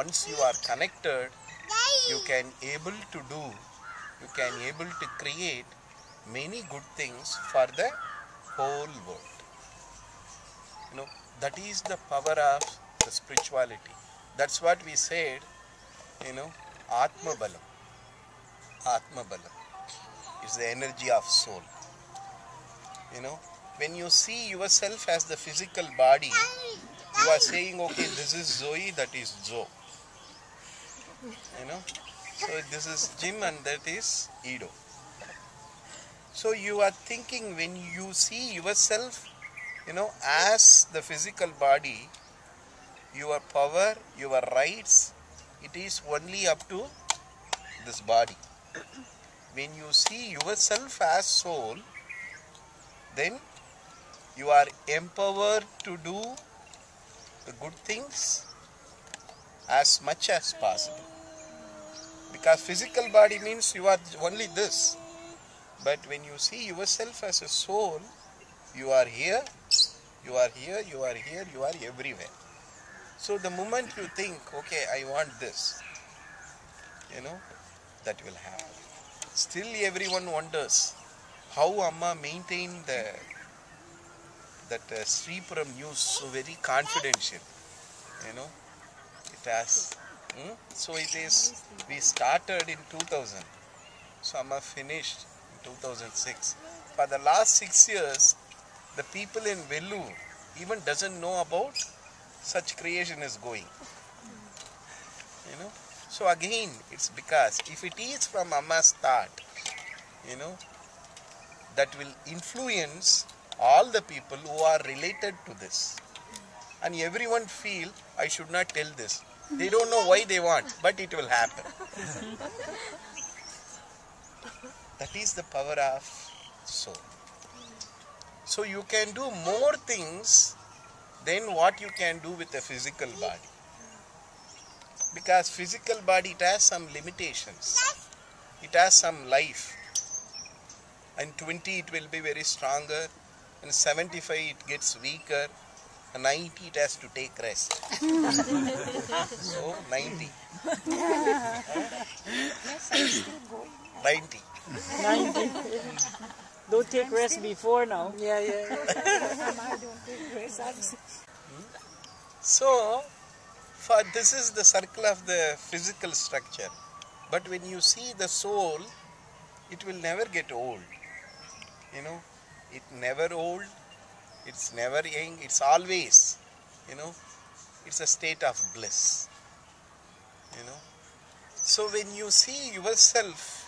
once you are connected, you can able to create many good things for the whole world. That is the power of the spirituality. That's what we said, Atma Balam. Atma Balam is the energy of soul. When you see yourself as the physical body, you are saying, okay, this is Zoe, that is Joe. So this is Jim and that is Edo. So you are thinking, when you see yourself, as the physical body, your power, your rights, it is only up to this body. When you see yourself as soul, then you are empowered to do the good things as much as possible. Because physical body means you are only this. But when you see yourself as a soul, you are here, you are here, you are here, you are everywhere. So the moment you think, okay, I want this, that will happen. Still everyone wonders how Amma maintained that Sripuram news so very confidential. It has. So it is, we started in 2000. So Amma finished in 2006. For the last 6 years, the people in Vellore even doesn't know about such creation is going. So again, it's because if it is from Amma's thought, that will influence all the people who are related to this. And everyone feel, I should not tell this. They don't know why they want, but it will happen. That is the power of soul. So you can do more things than what you can do with a physical body. Because physical body, it has some limitations. It has some life. And 20 it will be very stronger. And 75 it gets weaker. And 90 it has to take rest. So 90. Yes, I'm still going. 90. 90. Don't take rest before now. Yeah. I don't take rest. So, this is the circle of the physical structure. But when you see the soul, it will never get old. It never old. It's never young. It's always, it's a state of bliss. So when you see yourself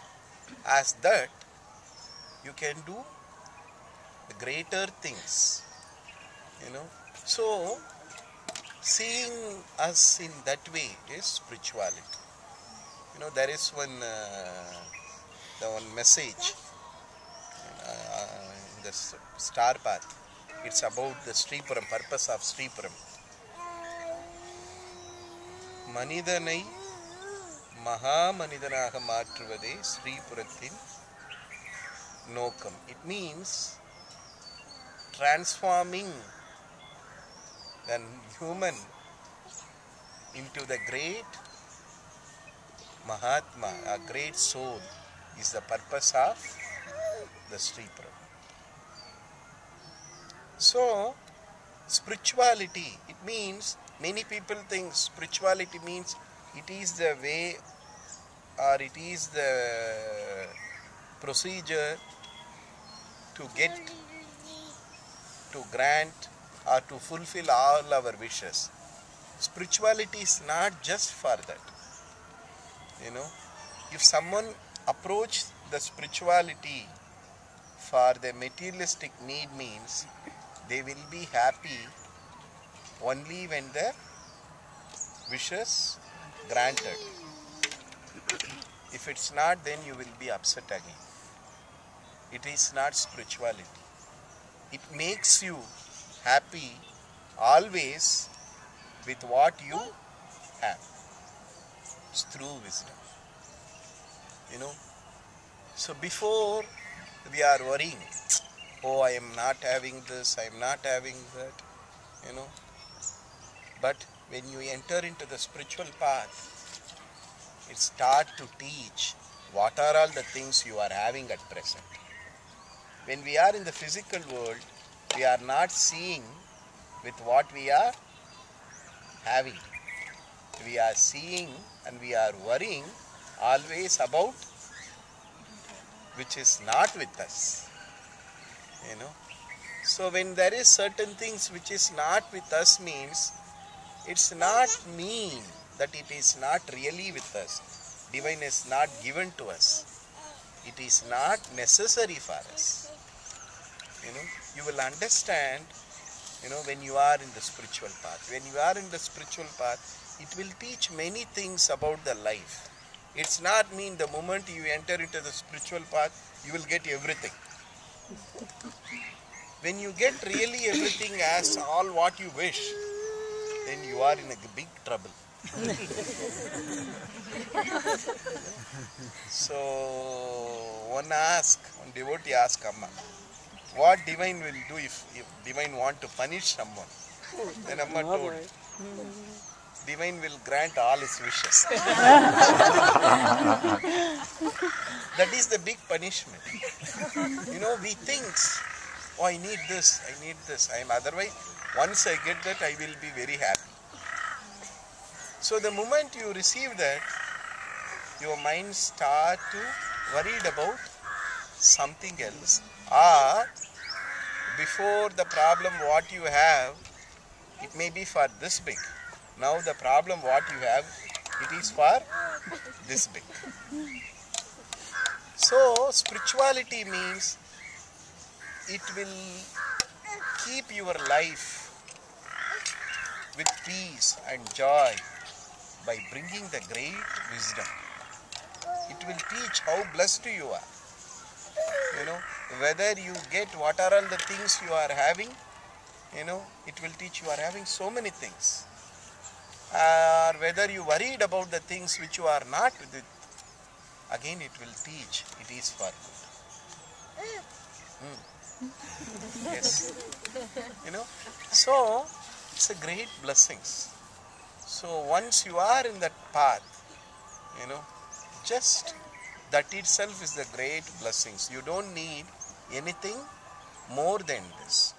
as that, you can do the greater things. So seeing us in that way is spirituality. There is one message in the Star Path. It's about the Sripuram, purpose of Sripuram. Manidhanai Mahamanidhanaga Matruvade Sripuratin Nokam. It means transforming the human into the great Mahatma, a great soul, is the purpose of the Sripuram. So, spirituality, it means, many people think spirituality means it is the way or it is the procedure to get, to grant or to fulfill all our wishes. Spirituality is not just for that. If someone approach the spirituality for the materialistic need, means they will be happy only when the wishes granted. If it's not, then you will be upset again. It is not spirituality. It makes you happy always with what you have. It's through wisdom. So before we are worrying, oh, I am not having this, I am not having that, But when you enter into the spiritual path, it starts to teach what are all the things you are having at present. When we are in the physical world, we are not seeing with what we are having. We are seeing and we are worrying always about which is not with us. So when there is certain things which is not with us means it's not mean that it is not really with us. Divine is not given to us. It is not necessary for us. You will understand, when you are in the spiritual path. When you are in the spiritual path, it will teach many things about the life. It's not mean the moment you enter into the spiritual path, you will get everything. When you get really everything as all what you wish, then you are in a big trouble. So one devotee asked Amma, what divine will do if divine want to punish someone? Then Amma told, divine will grant all his wishes. That is the big punishment. We think, oh, I need this. Otherwise, once I get that, I will be very happy. So the moment you receive that, your mind start to worried about something else. Or before the problem what you have, it may be for this big. Now the problem what you have, it is for this big. So spirituality means it will keep your life with peace and joy by bringing the great wisdom. It will teach how blessed you are. Whether you get what are all the things you are having, it will teach you are having so many things. Or whether you worried about the things which you are not with it, again it will teach it is for good. Yes. So it's a great blessings. So once you are in that path, just that itself is the great blessings. You don't need anything more than this.